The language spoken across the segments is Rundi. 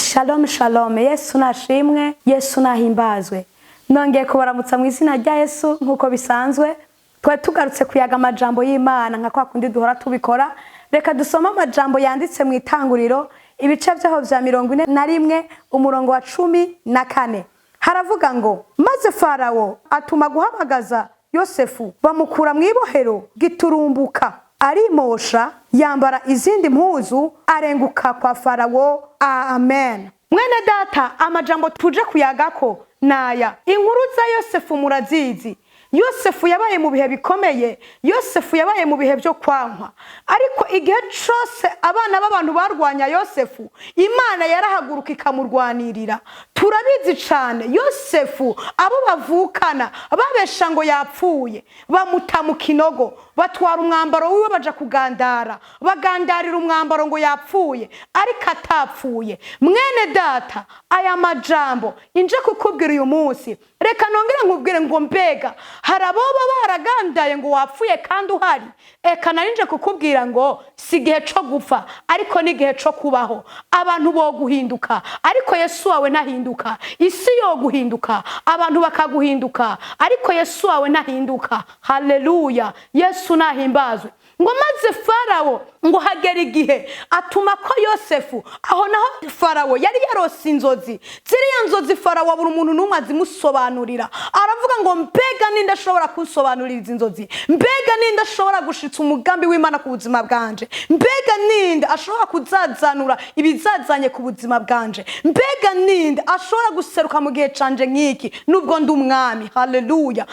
Shalom shalom, Yesu nashimwe, Yesu nahimbazwe. Nongeye kubaramutsa mu izina rya Yesu nkuko bisanzwe. Twe tugarutse kuyaga amajambo y'Imana nka kwa kundi duhora tubikora. Reka dusoma amajambo yanditse mu itanguriro ibice byaho vya 41 umurongo wa 14. Haravuga ngo maze Farawo atuma guhamagaza Yosefu bamukura mw'ibohero giturumbuka arimosha yambara izindi mpuzu arenguka kwa Farawo. Amen. Mwene data amajambo tuje kuyagako naya inkuru za Yosefu murazizi. Yosefu yabaye mu bihe bikomeye, Yosefu yabaye mu bihe byo kwankwa, ariko igihe cyose abana b'abantu barwanya Yosefu Imana yarahaguruka ikamurwanirira. Turabizi cyane Yosefu abo bavukana babesha ngo yapfuye, bamuta mu kinogo, batwara umwambaro wiwe baja kugandara, bagandarira umwambaro ngo yapfuye ariko atapfuye. Mwene data aya majambo inje kukubwira uyu munsi, reka nongere nkubwire ngo mbega haraboba baragandaye ngo wapfuye kandi uhari. Eka narinje kukubwira ngo sigihe cyo gupfa ariko nigihe cyo kubaho. Abantu bo guhinduka ariko Yesu wawe nahinduka. Isi yo guhinduka abantu bakaguhinduka ariko Yesu wawe nahinduka. Haleluya. Yesu nahimbazwe. Ngo maze Farawo ngo hagera igihe atuma ko Yosefu, aho naho Farawo yari yarose inzozi. Ziriya nzozi Farawo buri umuntu numwe azimusobanurira. Aravuga ngo mbega ninde ashobora kunsobanurira izi nzozi? Mbega ninde ashobora gushitsa umugambi w'Imana ku buzima bwanje? Mbega ninde ashobora kuzazanura ibizazanye ku buzima bwanje? Mbega ninde ashobora guseruka mu gihe canje nk'iki nubwo ndi umwami? Haleluya.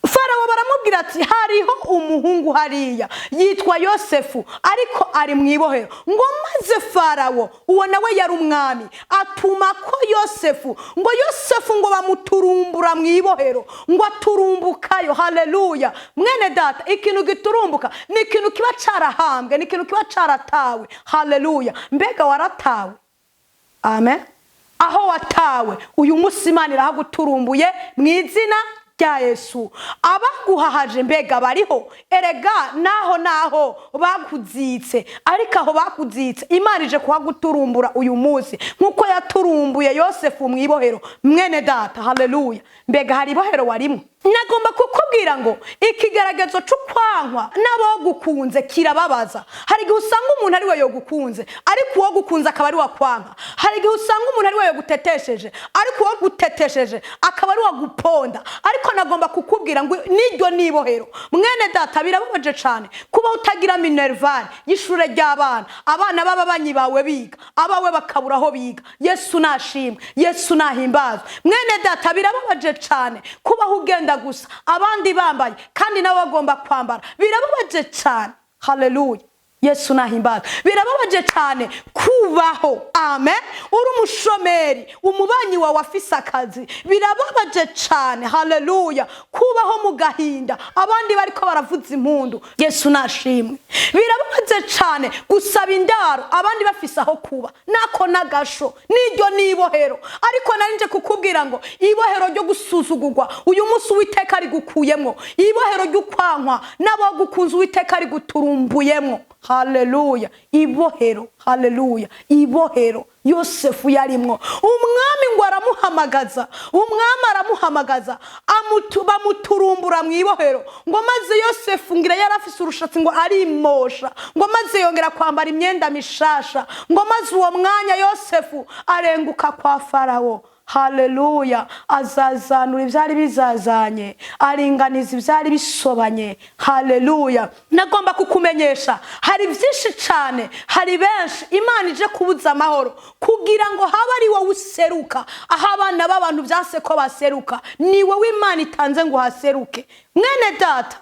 Farawo baramubwira ati hariho umuhungu hariya yitwa Yosefu ariko ari mw'ibohero. Ngo maze Farawo uwo nawe yari umwami atuma ko Yosefu, ngo Yosefu ngo bamuturumbura mw'ibohero, ngo aturumbukayo. Haleluya. Mwene data ikintu giturumbuka ni ikintu kiba carahambwe, ni ikintu kiba caratawe. Haleluya. Mbega waratawe? Amen. Aho watawe uyu munsi Imana irahaguturumbuye mw'izina rya Yesu. Abaguhahaje mbega bariho? Erega naho bakuzitse, ariko aho bakuzitse Imana ije kuhaguturumbura uyu munsi nkuko yaturumbuye Yosefu mw'ibohero. Mwene data haleluya. Mbega hari ibohero warimo? Nagomba kukubwira ngo ikigaragazo c'ukwankwa nabo gukunze kirababaza. Hari gihe usanga umuntu ari we yogukunze ariko uwo gukunze akaba ari wakwanka. Hari gihe usanga umuntu ari we yogutetesheje ariko uwo gutetesheje akaba ari waguponda. Ariko nagomba kukubwira ngo niryo nibohero. Mwene data birababaje cyane kuba utagira minerval y'ishure ry'abana, abana b'ababanyi bawe biga, abawe bakabura aho biga. Yesu nashimwe, Yesu nahimbazwe. Mwene data birababaje cyane kuba ugenda gusa abandi bambaye kandi nawe bagomba kwambara. Birababaje cyane. Haleluya. Yesu nahimbazwe. Birababaje cyane kubaho. Amen. Uri umushomeri, umubanyi wawe afise akazi. Birababaje cyane. Haleluya. Kubaho mu gahinda abandi bariko baravuza impundu. Yesu nashimwe. Birababaje cyane gusaba indaro abandi bafise aho kuba. Nako nagasho niryo nibohero. Ariko narinje kukubwira ngo ibohero ryo gusuzugurwa uyu munsi Uwiteka ari gukuyemwo. Ibohero ryo kwankwa nabo gukunza Uwiteka ari guturumbuyemwo. Haleluya. Ibohero. Haleluya. Ibohero Yosefu yarimwo. Umwami ngo aramuhamagaza, umwami aramuhamagaza bamuturumbura mw'ibohero. Ngo maze Yosefu ngira yarafise urushatsi ngo arimosha, ngo maze yongera kwambara imyenda mishasha. Ngo maze uwo mwanya Yosefu arenguka kwa Farawo. Haleluya. Azazanura ivyari bizazanye, aringaniza ivyari bisobanye. Haleluya. Nagomba kukumenyesha hari vyinshi cyane, hari benshi Imana ije kubuza amahoro kugira ngo haba ari wowe useruka. Aho abana b'abantu byase ko baseruka ni wowe Imana itanze ngo haseruke. Mwene data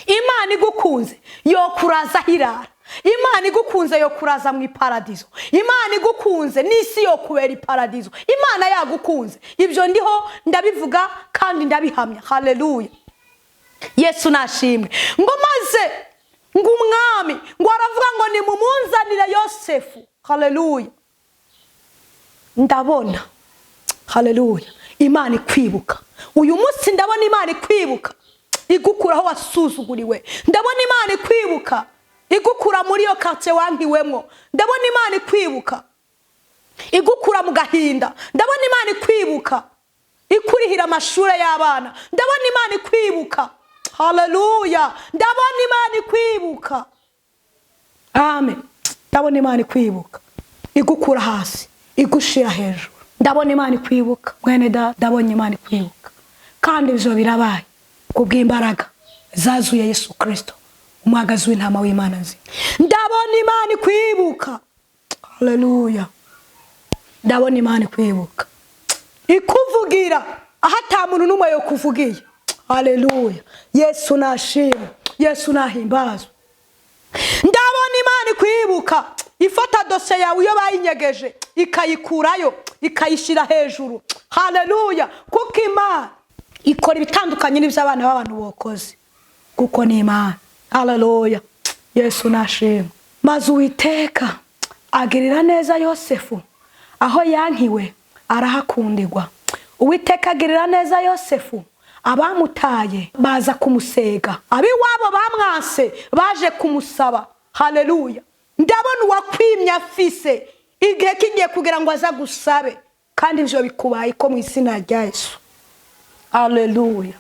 Imana igukunze yo kuraza hirara. Imana igukunze yo kuraza mu iparadizo. Imana igukunze nisi yo kubera iparadizo. Imana yagukunze. Ibyo ndiho ndabivuga kandi ndabihamya. Haleluya. Yesu nashimwe. Ngo maze ngo umwami ngo aravuga ngo ni mumunzanire Yosefu. Haleluya. Ndabona. Haleluya. Imana ikwibuka. Uyu munsi ndabona Imana ikwibuka. Igukuraho wasuzuguriwe. Ndabona Imana ikwibuka. Igukura muri yo quartier wangiwemwo. Ndabona Imana ikwibuka. igukura mu gahinda. Ndabona Imana ikwibuka ikurihira amashuri y'abana. Ndabona Imana ikwibuka. Haleluya. Ndabona Imana ikwibuka. Amen. Ndabona Imana ikwibuka igukura hasi igushira hejuru. Ndabona Imana ikwibuka mwene da. Ndabona Imana ikwibuka kandi ivyo birabaye kubw'imbaraga zazuye Yesu Kristo umwagazi w'intama w'Imana nzi. Ndabona Imana ikwibuka. Haleluya. Ndabona Imana ikwibuka ikuvugira ahata muntu numwe yo kuvugiye. Haleluya. Yesu nashimwe. Yesu nahimbazwe. Ndabona Imana ikwibuka ifata dose yawe iyo bayinyegeje ikayikurayo ikayishira hejuru. Haleluya. Kuko Imana ikora ibitandukanye n'ivyo abana b'abantu bokoze kuko ni Imana. Haleluya. Yesu nashimwe. Maze Uwiteka agirira neza Yosefu aho yankiwe arahakundirwa. Uwiteka agirira neza Yosefu abamutaye baza kumusega. Abiwabo bamwase baje kumusaba. Haleluya. Ndabona uwakwimye afise igihe kigiye kugira ngo aza gusabe kandi ivyo bikubaye ko mu izina rya Yesu. Haleluya.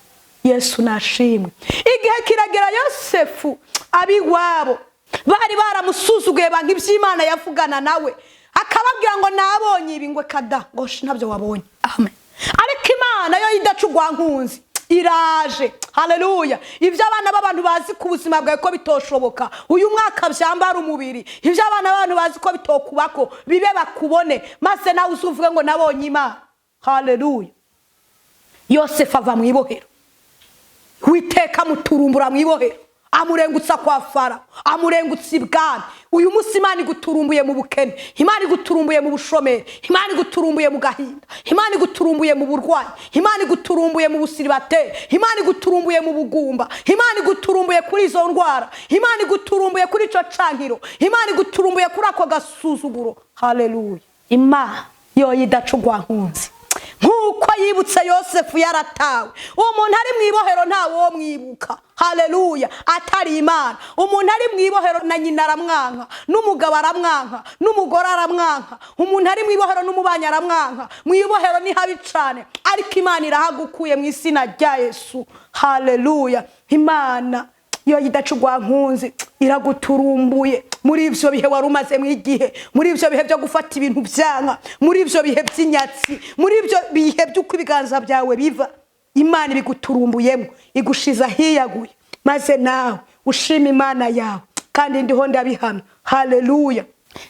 Yesu nashimwe. Igihe kiragera Yosefu abiwabo bari baramusuzuguye banki ivy'Imana yavugana nawe akababwira ngo nabonye ibi ngo kada ngo ntabyo wabonye. Amen. Ariko Imana yo idacugwa nkunzi iraje. Haleluya. Ivyo abana b'abantu bazi ku buzima bwawe ko bitoshoboka uyu mwaka byambara umubiri. Ivyo abana b'abantu bazi ko bitokubako bibe bakubone maze nawe uzuvuge ngo nabonye Imana. Haleluya. Yosefu ava mw'ibohero. Uwiteka muturumbura mw'ibohero amurengutsa kwa Farawo amurengutsa ibwami. Uyu musi Imana iguturumbuye mu bukene. Imana iguturumbuye mu bushomeri. Imana iguturumbuye mu gahinda. Imana iguturumbuye mu burwayi. Imana iguturumbuye mu busiribateri. Imana iguturumbuye mu bugumba. Imana iguturumbuye kuri izo ndwara. Imana iguturumbuye kuri ico cankiro. Imana iguturumbuye kuri ako gasuzuguro. Haleluya. Imana yo idacugwa nkunzi nkuko yibutse Yosefu yaratawe. Umuntu ari mw'ibohero ntawo mwibuka. Haleluya. Atari Imana. Umuntu ari mw'ibohero na nyina aramwanka n'umugabo aramwanka n'umugore aramwanka. Umuntu ari mw'ibohero n'umubanya aramwanka. Mw'ibohero ni habi cane ariko Imana irahagukuye mu izina rya Yesu. Haleluya. Imana yo idacugwa nkunzi iraguturumbuye muri ivyo bihe warumaze mwigihe, muri ivyo bihe byo gufata ibintu byanka, muri ivyo bihe by'inyatsi, muri ivyo bihe by'uko ibiganza byawe biva. Imana ibiguturumbuyemo igushiza hiyaguye maze nawe ushima Imana yawe kandi ndiho ndabihamya. Haleluya.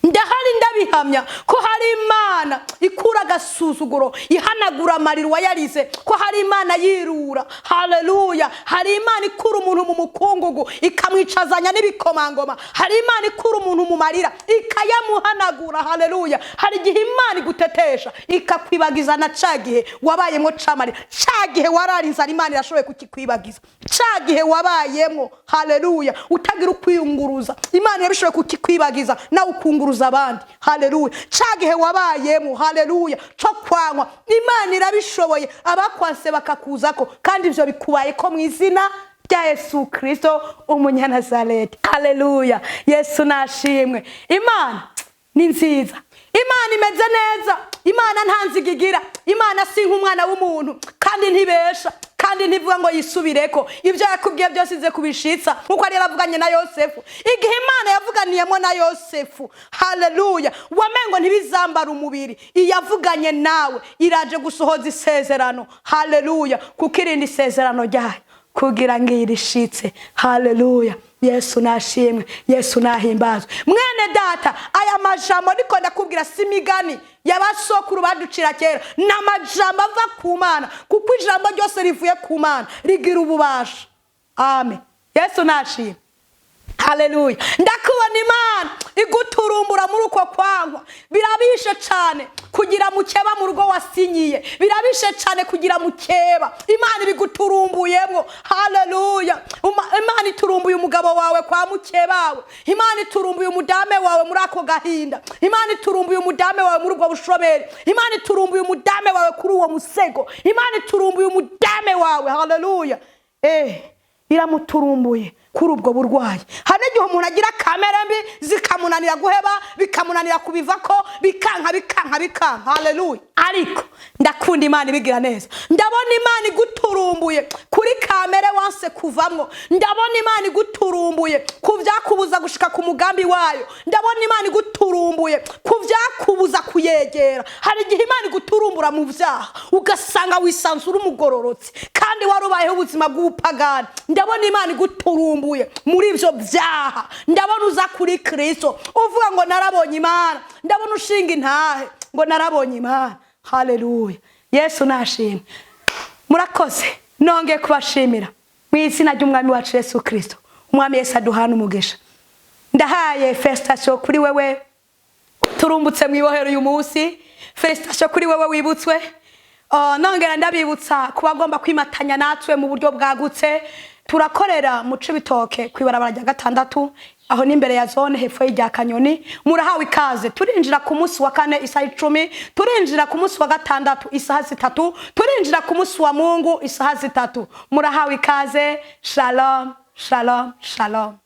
Ndahari ndabihamya ko hari Imana ikura gasuzuguro ihanagura amariro wayarize, ko hari Imana yirura. Haleluya. Hari Imana ikura umuntu mu mukungugu ikamwicazanya n'ibikomangoma. Hari Imana ikura umuntu mu marira ikayamuhanagura. Haleluya. Hari igihe Imana igutetesha ikakwibagiza na cagihe wabayemo camarira, cagihe wararinze Imana irashoboye kukikwibagiza, cagihe wabayemo. Haleluya. Utagira ukwiyunguruza Imana irashoboye kukikwibagiza nawe kunguruza abandi. Haleluya. Cagihe wabayemo. Haleluya. Cyo kwanywa Imana irabishoboye abakwanse bakakuzako kandi ivyo bikubaye ko mu izina rya Yesu Kristo umunyanazareti. Haleluya. Yesu nashimwe. Imana ni nziza. Imana imeze neza. Imana ntanzigigira. Imana si nk'umwana w'umuntu kandi ntibesha kandi ntivuga ngo yisubireko. Ibyo yakubwiye byose ize kubishitsa nkuko ari yaravuganye na Yosefu. Igihe Imana yavuganiyemo na Yosefu. Haleluya. Wamengo ntibizambara umubiri. Iyavuganye nawe iraje gusohoza isezerano. Haleluya. Kuko irindi isezerano ryayo kugira ngo irishitse. Haleluya. Yesu nashimwe. Yesu nahimbazwe. Mwene data aya majambo niko ndakubwira simigani yabasokuru baducira kera n'amajambo ava ku Mana kuko ijambo ryose rivuye ku Mana rigira ububasha. Amen. Yesu nashimwe. Haleluya. Ndakubona Imana iguturumbura muri uko kwankwa. Birabishe cyane kugira mukeba mu rugo wasinyiye. Birabishe cyane kugira mukeba. Imana ibiguturumbuyemo. Haleluya. Imana iturumbuye umugabo wawe kwa mukebawe. Imana iturumbuye umudame wawe muri ako gahinda. Imana iturumbuye umudame wawe muri ubwo bushomeri. Imana iturumbuye umudame wawe kuri uwo musego. Imana iturumbuye umudame wawe. Haleluya. Iramuturumbuye kuri ubwo burwayi. Hari igihe umuntu agira kamere mbi zikamunanira guheba, bikamunanira kubivako, bikanka. Haleluya. Ariko ndakunda Imana ibigira neza. Ndabona Imana iguturumbuye kuri kamere wanse kuvamwo. Ndabona Imana iguturumbuye kuvyakubuza gushika ku mugambi wayo. Ndabona Imana iguturumbuye kuvyakubuza kuyegera. Hari igihe Imana iguturumbura mu vyaha ugasanga wisanzura umugororotsi kandi warubayeho ubuzima bw'ubupagani. Ndabona Imana iguturumbuye muri ivyo vyaha. Ndabona uza kuri Kristo uvuga ngo narabonye Imana. Ndabona ushinga intahe ngo narabonye Imana. Haleluya. Yesu nashimwe. Murakoze. Nongeye kubashimira mu izina ry'umwami wacu Yesu Kristo. Umwami Yesu aduhana umugisha. Ndahaye felicitation kuri wewe turumbutse mw'ibohero uyu munsi. Felicitation kuri wewe wibutswe. Nongera ndabibutsa kuba agomba kwimatanya natwe mu buryo bwagutse. Turakorera mu Cibitoke kwibarabara rya 6 aho n'imbere ya zone hepfo y'irya Kanyoni. Murahawe ikaze. Turinjira ku munsi wa 4 isaha 10, turinjira ku munsi wa 6 isaha 3, turinjira ku munsi wa Mungu isaha 3. Murahawe ikaze. Shalom, shalom, shalom.